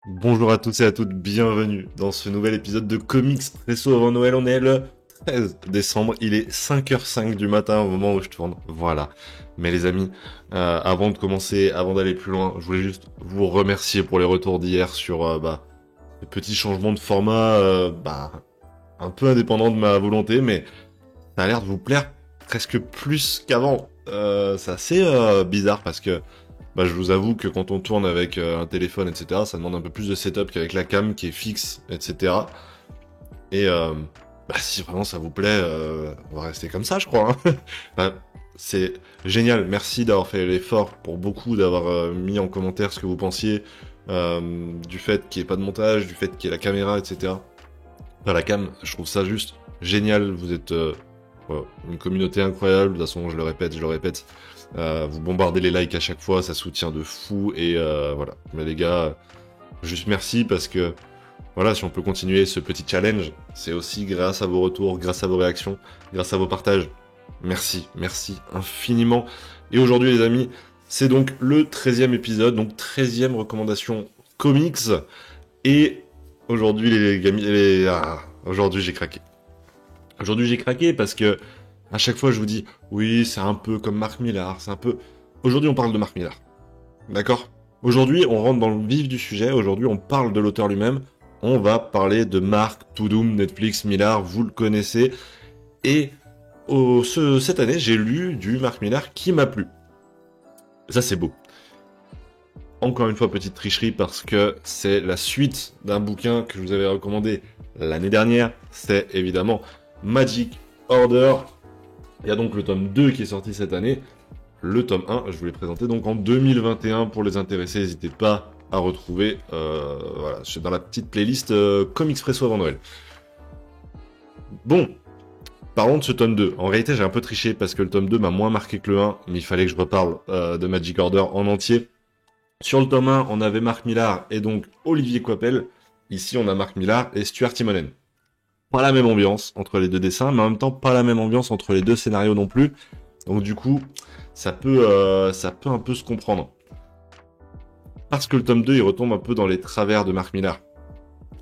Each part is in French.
Bonjour à tous et à toutes, bienvenue dans ce nouvel épisode de Comics Presso avant Noël. On est le 13 décembre, il est 5h05 du matin au moment où je tourne. Voilà. Mais les amis, avant de commencer, avant d'aller plus loin, je voulais juste vous remercier pour les retours d'hier sur les petits changements de format, un peu indépendant de ma volonté, mais ça a l'air de vous plaire presque plus qu'avant. C'est assez bizarre parce que je vous avoue que quand on tourne avec un téléphone, etc., ça demande un peu plus de setup qu'avec la cam qui est fixe, etc. Et si vraiment ça vous plaît, on va rester comme ça, je crois. Hein. Bah, c'est génial. Merci d'avoir fait l'effort pour beaucoup, d'avoir mis en commentaire ce que vous pensiez du fait qu'il n'y ait pas de montage, du fait qu'il y ait la caméra, etc. Enfin, la cam, je trouve ça juste génial. Vous êtes voilà, une communauté incroyable. De toute façon, je le répète, vous bombardez les likes à chaque fois, ça soutient de fou. Et voilà. Mais les gars, juste merci parce que voilà, si on peut continuer ce petit challenge, c'est aussi grâce à vos retours, grâce à vos réactions, grâce à vos partages. Merci, merci infiniment. Et aujourd'hui, les amis, c'est donc le 13e épisode, donc 13e recommandation comics. Et aujourd'hui, aujourd'hui, j'ai craqué. Aujourd'hui, j'ai craqué parce que à chaque fois, je vous dis, oui, c'est un peu comme Mark Millar, c'est un peu. Aujourd'hui, on parle de Mark Millar. D'accord? Aujourd'hui, on rentre dans le vif du sujet. Aujourd'hui, on parle de l'auteur lui-même. On va parler de Mark, Tudum, Netflix, Millar, vous le connaissez. Et cette année, j'ai lu du Mark Millar qui m'a plu. Ça, c'est beau. Encore une fois, petite tricherie parce que c'est la suite d'un bouquin que je vous avais recommandé l'année dernière. C'est évidemment Magic Order. Il y a donc le tome 2 qui est sorti cette année. Le tome 1, je vous l'ai présenté donc en 2021 pour les intéressés. N'hésitez pas à retrouver voilà, c'est dans la petite playlist Comics Presso avant Noël. Bon, parlons de ce tome 2. En réalité, j'ai un peu triché parce que le tome 2 m'a moins marqué que le 1, mais il fallait que je reparle de Magic Order en entier. Sur le tome 1, on avait Mark Millar et donc Olivier Coipel. Ici, on a Mark Millar et Stuart Timonen. Pas la même ambiance entre les deux dessins, mais en même temps, pas la même ambiance entre les deux scénarios non plus. Donc du coup, ça peut un peu se comprendre. Parce que le tome 2, il retombe un peu dans les travers de Mark Millar.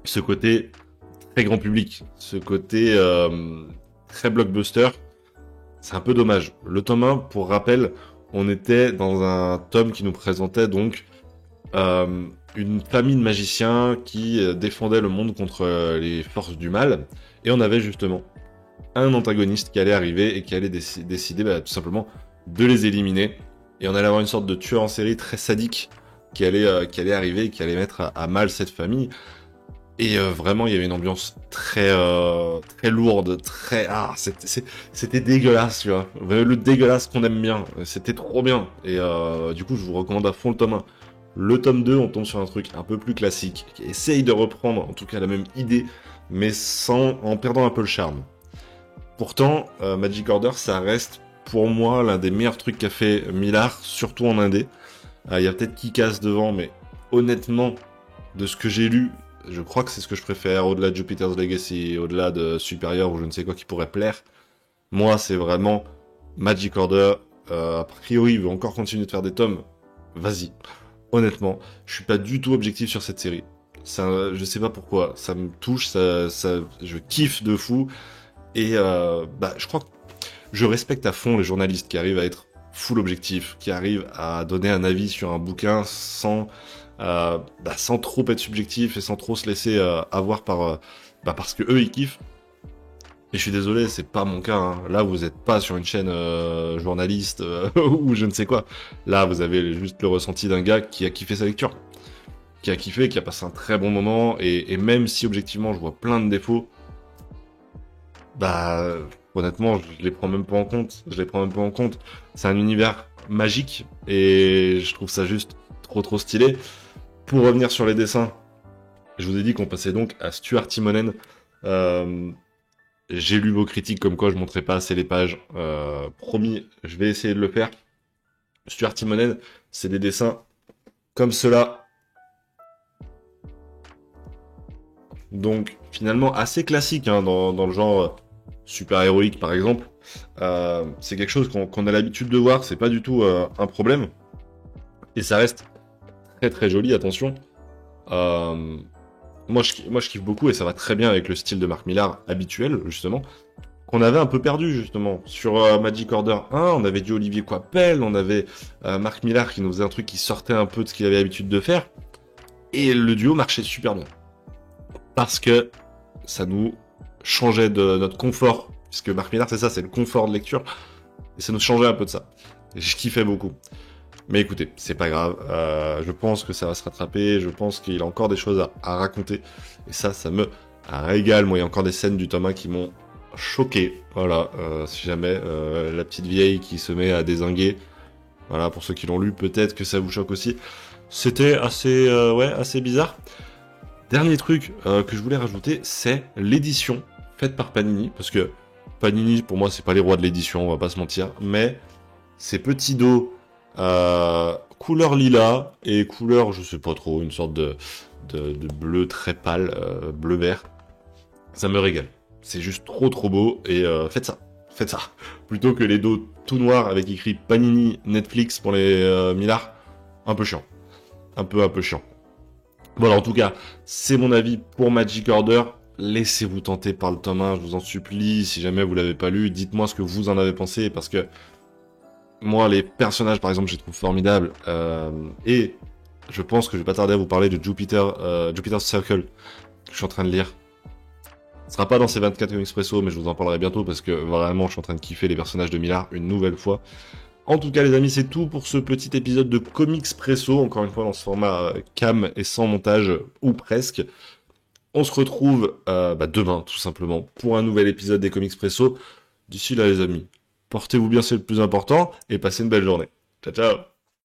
Ce côté très grand public, ce côté très blockbuster, c'est un peu dommage. Le tome 1, pour rappel, on était dans un tome qui nous présentait donc une famille de magiciens qui défendait le monde contre les forces du mal. Et on avait justement un antagoniste qui allait arriver et qui allait décider tout simplement de les éliminer. Et on allait avoir une sorte de tueur en série très sadique qui allait arriver et qui allait mettre à mal cette famille. Et vraiment, il y avait une ambiance très lourde, c'était dégueulasse, tu vois. Le dégueulasse qu'on aime bien, c'était trop bien. Et du coup, je vous recommande à fond le tome 1. Le tome 2, on tombe sur un truc un peu plus classique, qui essaye de reprendre en tout cas la même idée, mais en perdant un peu le charme. Pourtant, Magic Order, ça reste pour moi l'un des meilleurs trucs qu'a fait Millar, surtout en indé. Il y a peut-être Kick-Ass devant, mais honnêtement, de ce que j'ai lu, je crois que c'est ce que je préfère, au-delà de Jupiter's Legacy, au-delà de Superior ou je ne sais quoi qui pourrait plaire. Moi, c'est vraiment Magic Order. A priori, il veut encore continuer de faire des tomes. Vas-y. Honnêtement, je suis pas du tout objectif sur cette série. Ça, je sais pas pourquoi, ça me touche, je kiffe de fou. Et je crois que je respecte à fond les journalistes qui arrivent à être full objectif, qui arrivent à donner un avis sur un bouquin sans trop être subjectif et sans trop se laisser avoir parce que eux ils kiffent. Et je suis désolé, c'est pas mon cas. Hein. Là, vous êtes pas sur une chaîne journaliste ou je ne sais quoi. Là, vous avez juste le ressenti d'un gars qui a kiffé sa lecture, qui a kiffé, qui a passé un très bon moment. Et même si objectivement, je vois plein de défauts, bah honnêtement, je les prends même pas en compte. Je les prends même pas en compte. C'est un univers magique et je trouve ça juste trop stylé. Pour revenir sur les dessins, je vous ai dit qu'on passait donc à Stuart Timonen. Euh, j'ai lu vos critiques comme quoi je montrais pas assez les pages. Promis, je vais essayer de le faire. Stuart Timonen, c'est des dessins comme cela. Donc finalement assez classique hein, dans le genre super-héroïque par exemple. C'est quelque chose qu'on a l'habitude de voir, c'est pas du tout un problème. Et ça reste très joli, attention. Euh, moi, je kiffe beaucoup et ça va très bien avec le style de Mark Millar habituel, justement, qu'on avait un peu perdu, justement. Sur Magic Order 1, on avait du Olivier Coipel, on avait Mark Millar qui nous faisait un truc qui sortait un peu de ce qu'il avait l'habitude de faire. Et le duo marchait super bien. Parce que ça nous changeait de notre confort. Puisque Mark Millar, c'est ça, c'est le confort de lecture. Et ça nous changeait un peu de ça. Et je kiffais beaucoup. Mais écoutez, c'est pas grave. Je pense que ça va se rattraper. Je pense qu'il a encore des choses à raconter. Et ça me régale. Moi, il y a encore des scènes du tome 1 qui m'ont choqué. Voilà. Si jamais la petite vieille qui se met à dézinguer. Voilà, pour ceux qui l'ont lu, peut-être que ça vous choque aussi. C'était assez, assez bizarre. Dernier truc que je voulais rajouter, c'est l'édition faite par Panini. Parce que Panini, pour moi, c'est pas les rois de l'édition, on va pas se mentir. Mais ces petits dos couleur lilas et couleur, je sais pas trop, une sorte de bleu très pâle, bleu-vert. Ça me régale. C'est juste trop beau et faites ça. Faites ça. Plutôt que les dos tout noirs avec écrit Panini Netflix pour les Millard. Un peu chiant. Un peu chiant. Voilà, en tout cas, c'est mon avis pour Magic Order. Laissez-vous tenter par le tome 1, je vous en supplie. Si jamais vous l'avez pas lu, dites-moi ce que vous en avez pensé, parce que moi, les personnages, par exemple, je les trouve formidables. Et je pense que je vais pas tarder à vous parler de Jupiter's Circle, que je suis en train de lire. Ce sera pas dans ces 24 Comics Expresso, mais je vous en parlerai bientôt, parce que vraiment, je suis en train de kiffer les personnages de Millard une nouvelle fois. En tout cas, les amis, c'est tout pour ce petit épisode de Comics Presso. Encore une fois, dans ce format cam et sans montage, ou presque. On se retrouve demain, tout simplement, pour un nouvel épisode des Comics Presso. D'ici là, les amis, portez-vous bien, c'est le plus important, et passez une belle journée. Ciao, ciao!